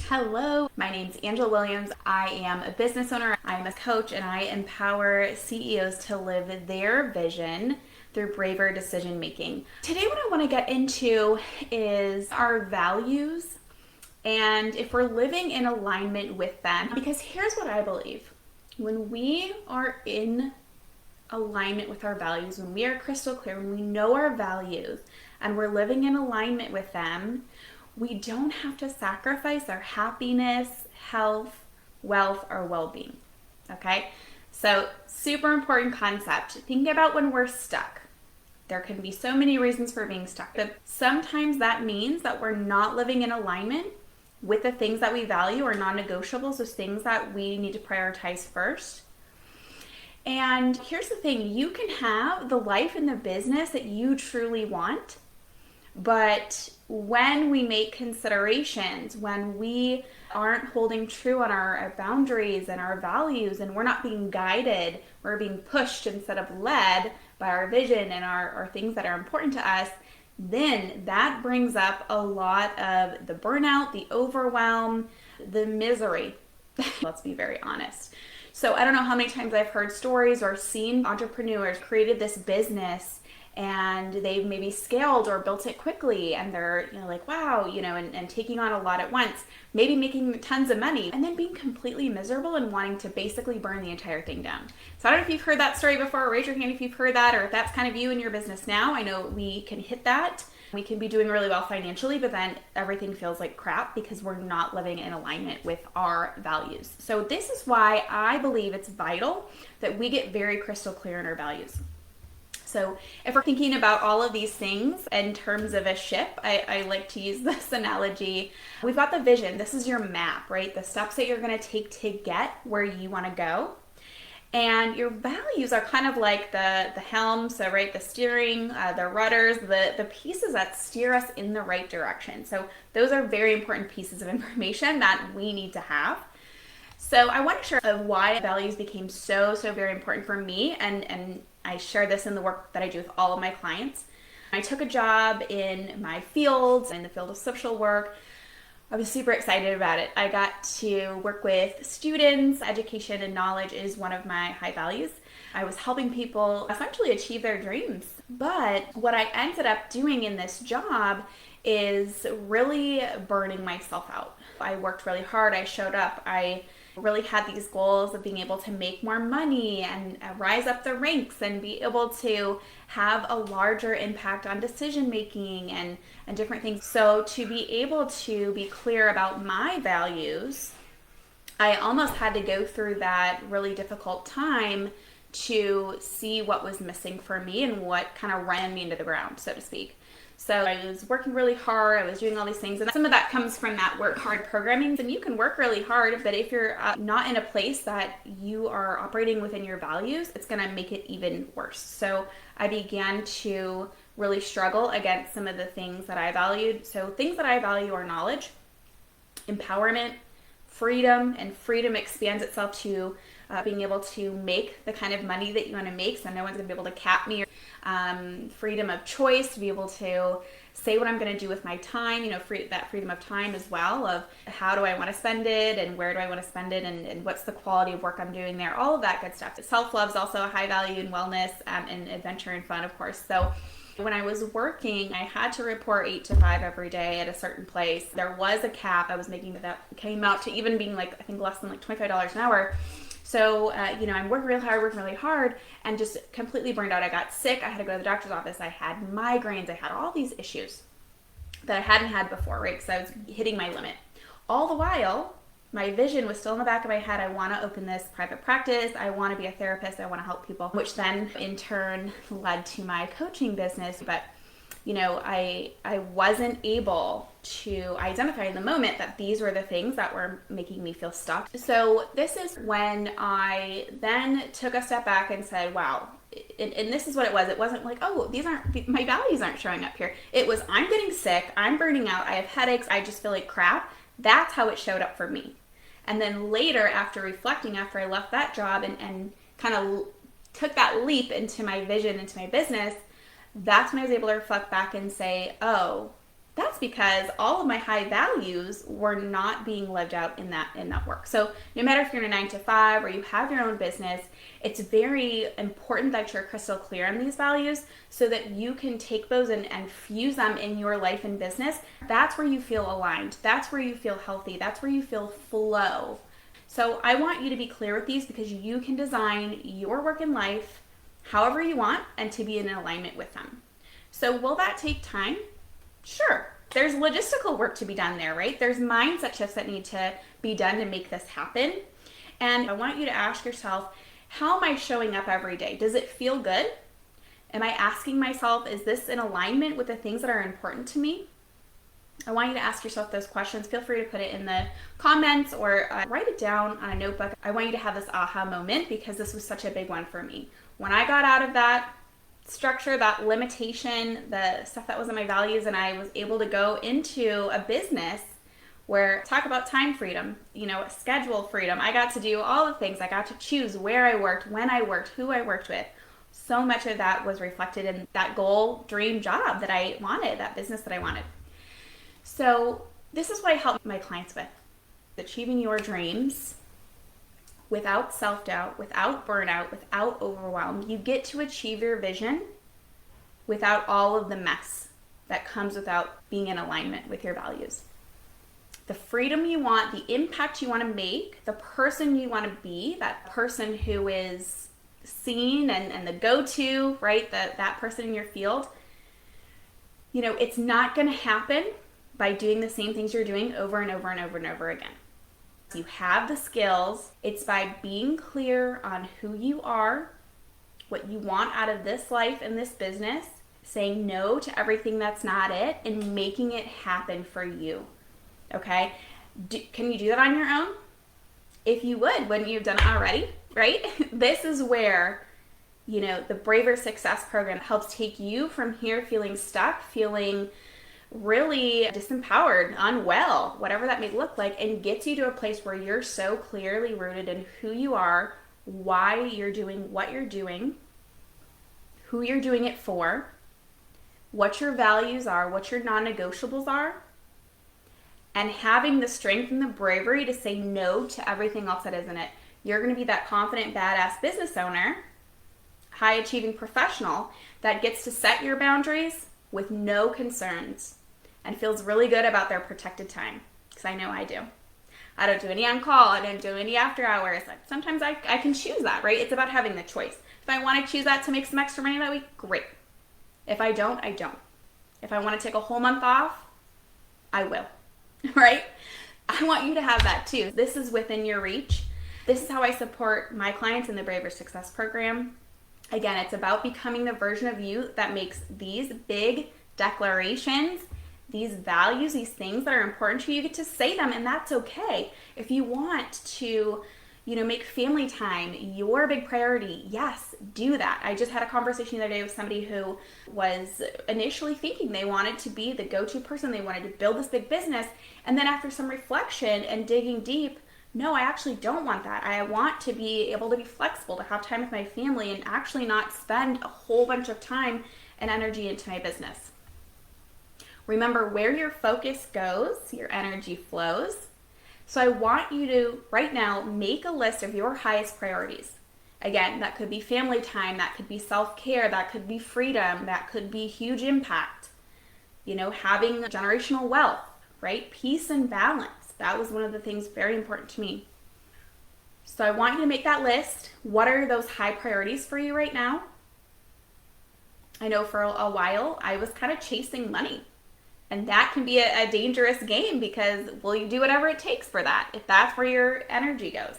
Hello, my name's Angela Williams. I am a business owner, I'm a coach, and I empower CEOs to live their vision through braver decision making. Today, what I want to get into is our values and if we're living in alignment with them. Because here's what I believe: when we are in alignment with our values, when we are crystal clear, when we know our values and we're living in alignment with them, we don't have to sacrifice our happiness, health, wealth, or well-being. Okay? So, super important concept. Think about when we're stuck. There can be so many reasons for being stuck, but sometimes that means that we're not living in alignment with the things that we value or non-negotiables, those things that we need to prioritize first. And here's the thing: you can have the life and the business that you truly want, but when we make considerations, when we aren't holding true on our boundaries and our values, and we're not being guided, we're being pushed instead of led by our vision and our things that are important to us, then that brings up a lot of the burnout, the overwhelm, the misery. Let's be very honest. So I don't know how many times I've heard stories or seen entrepreneurs created this business and they've maybe scaled or built it quickly, and they're like, wow, and taking on a lot at once, maybe making tons of money, and then being completely miserable and wanting to basically burn the entire thing down. So I don't know if you've heard that story before. Raise your hand if you've heard that, or if that's kind of you in your business now. I know we can hit that. We can be doing really well financially, but then everything feels like crap because we're not living in alignment with our values. So this is why I believe it's vital that we get very crystal clear in our values. So if we're thinking about all of these things in terms of a ship, I like to use this analogy. We've got the vision. This is your map, right? The steps that you're going to take to get where you want to go. And your values are kind of like the helm, so right, the steering, the rudders, the pieces that steer us in the right direction. So those are very important pieces of information that we need to have. So I want to share why values became so very important for me, and I share this in the work that I do with all of my clients. I took a job in my field, in the field of social work. I was super excited about it. I got to work with students. Education and knowledge is one of my high values. I was helping people essentially achieve their dreams. But what I ended up doing in this job is really burning myself out. I worked really hard. I showed up. I really had these goals of being able to make more money and rise up the ranks and be able to have a larger impact on decision making and different things. So to be able to be clear about my values, I almost had to go through that really difficult time to see what was missing for me and what kind of ran me into the ground, so to speak. So I was working really hard, I was doing all these things, and some of that comes from that work hard programming. And you can work really hard, but if you're not in a place that you are operating within your values, it's going to make it even worse. So I began to really struggle against some of the things that I valued. So things that I value are knowledge, empowerment, freedom, and freedom expands itself to being able to make the kind of money that you want to make, so no one's going to be able to cap me. Freedom of choice, to be able to say what I'm going to do with my time, that freedom of time as well, of how do I want to spend it and where do I want to spend it and what's the quality of work I'm doing there, all of that good stuff. Self-love is also a high value in wellness and adventure and fun, of course. So when I was working, I had to report 8 to 5 every day at a certain place. There was a cap I was making that came out to even being I think less than $25 an hour. So, I'm working really hard, and just completely burned out. I got sick. I had to go to the doctor's office. I had migraines. I had all these issues that I hadn't had before, right? Because I was hitting my limit. All the while, my vision was still in the back of my head. I want to open this private practice. I want to be a therapist. I want to help people, which then in turn led to my coaching business. But I wasn't able to identify in the moment that these were the things that were making me feel stuck. So this is when I then took a step back and said, wow, and this is what it was. It wasn't like, oh, my values aren't showing up here. It was, I'm getting sick, I'm burning out, I have headaches, I just feel like crap. That's how it showed up for me. And then later, after reflecting, after I left that job and kind of took that leap into my vision, into my business, that's when I was able to reflect back and say, oh, That's because all of my high values were not being lived out in that work. So no matter if you're in a 9 to 5 or you have your own business, it's very important that you're crystal clear on these values so that you can take those and fuse them in your life and business. That's where you feel aligned. That's where you feel healthy. That's where you feel flow. So I want you to be clear with these because you can design your work and life however you want and to be in alignment with them. So will that take time? Sure. There's logistical work to be done there, right? There's mindset shifts that need to be done to make this happen. And I want you to ask yourself, how am I showing up every day? Does it feel good? Am I asking myself, is this in alignment with the things that are important to me? I want you to ask yourself those questions. Feel free to put it in the comments or write it down on a notebook. I want you to have this aha moment because this was such a big one for me. When I got out of that structure, that limitation, the stuff that wasn't my values, and I was able to go into a business where talk about time freedom, schedule freedom. I got to do all the things. I got to choose where I worked, when I worked, who I worked with. So much of that was reflected in that goal, dream job that I wanted, that business that I wanted. So this is what I help my clients with. Achieving your dreams without self-doubt, without burnout, without overwhelm. You get to achieve your vision without all of the mess that comes without being in alignment with your values. The freedom you want, the impact you want to make, the person you want to be, that person who is seen and the go-to, right? That person in your field. It's not going to happen by doing the same things you're doing over and over and over and over again. You have the skills. It's by being clear on who you are, what you want out of this life and this business, saying no to everything that's not it, and making it happen for you. Okay? Can you do that on your own? If you would, wouldn't you have done it already? Right? This is where, the Braver Success program helps take you from here feeling stuck, feeling really disempowered, unwell, whatever that may look like, and gets you to a place where you're so clearly rooted in who you are, why you're doing what you're doing, who you're doing it for, what your values are, what your non-negotiables are, and having the strength and the bravery to say no to everything else that isn't it. You're going to be that confident, badass business owner, high-achieving professional that gets to set your boundaries with no concerns and feels really good about their protected time, because I know I do. I don't do any on-call. I don't do any after hours. Sometimes I can choose that, right? It's about having the choice. If I want to choose that to make some extra money that week, great. If I don't, I don't. If I want to take a whole month off, I will, right? I want you to have that too. This is within your reach. This is how I support my clients in the Braver Success program. Again, it's about becoming the version of you that makes these big declarations, these values, these things that are important to you. You get to say them, and that's okay. If you want to, make family time your big priority, yes, do that. I just had a conversation the other day with somebody who was initially thinking they wanted to be the go-to person. They wanted to build this big business. And then after some reflection and digging deep, no, I actually don't want that. I want to be able to be flexible, to have time with my family and actually not spend a whole bunch of time and energy into my business. Remember, where your focus goes, your energy flows. So I want you to, right now, make a list of your highest priorities. Again, that could be family time, that could be self-care, that could be freedom, that could be huge impact. Having generational wealth, right? Peace and balance. That was one of the things very important to me. So I want you to make that list. What are those high priorities for you right now? I know for a while I was kind of chasing money. And that can be a dangerous game because, you do whatever it takes for that, if that's where your energy goes.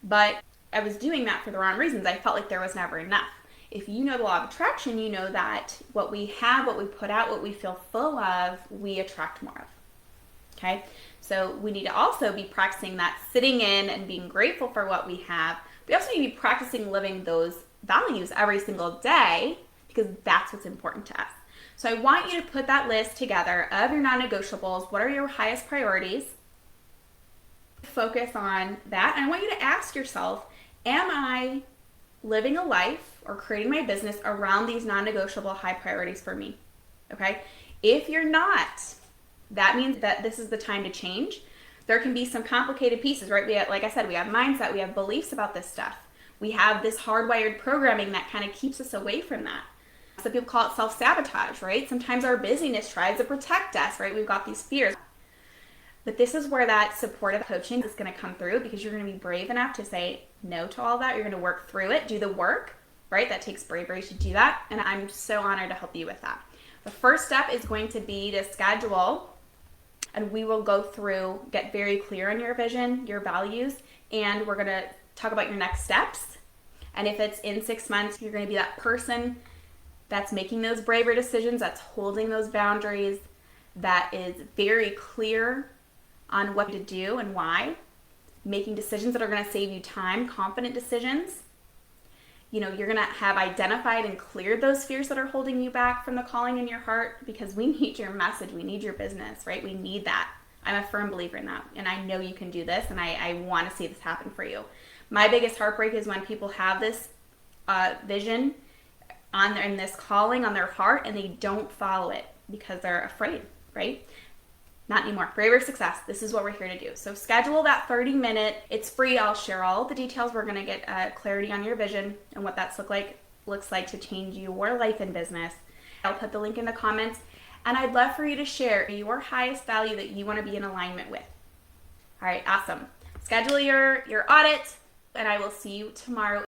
But I was doing that for the wrong reasons. I felt like there was never enough. If you know the law of attraction, you know that what we have, what we put out, what we feel full of, we attract more of. Okay? So we need to also be practicing that sitting in and being grateful for what we have. We also need to be practicing living those values every single day because that's what's important to us. So I want you to put that list together of your non-negotiables. What are your highest priorities? Focus on that. And I want you to ask yourself, am I living a life or creating my business around these non-negotiable high priorities for me? Okay? If you're not, that means that this is the time to change. There can be some complicated pieces, right? Like I said, we have mindset, we have beliefs about this stuff. We have this hardwired programming that kind of keeps us away from that. Some people call it self-sabotage, right? Sometimes our busyness tries to protect us, right? We've got these fears. But this is where that supportive coaching is going to come through, because you're going to be brave enough to say no to all that. You're going to work through it, do the work, right? That takes bravery to do that. And I'm so honored to help you with that. The first step is going to be to schedule, and we will go through, get very clear on your vision, your values, and we're going to talk about your next steps. And if it's in 6 months, you're going to be that person that's making those braver decisions, that's holding those boundaries, that is very clear on what to do and why, making decisions that are going to save you time, confident decisions. You're going to have identified and cleared those fears that are holding you back from the calling in your heart, because we need your message. We need your business, right? We need that. I'm a firm believer in that. And I know you can do this, and I want to see this happen for you. My biggest heartbreak is when people have this vision in this calling on their heart, and they don't follow it because they're afraid, right? Not anymore. Braver success. This is what we're here to do. So schedule that 30-minute. It's free. I'll share all the details. We're going to get clarity on your vision and what that's looks like to change your life and business. I'll put the link in the comments. And I'd love for you to share your highest value that you want to be in alignment with. All right, awesome. Schedule your audit, and I will see you tomorrow.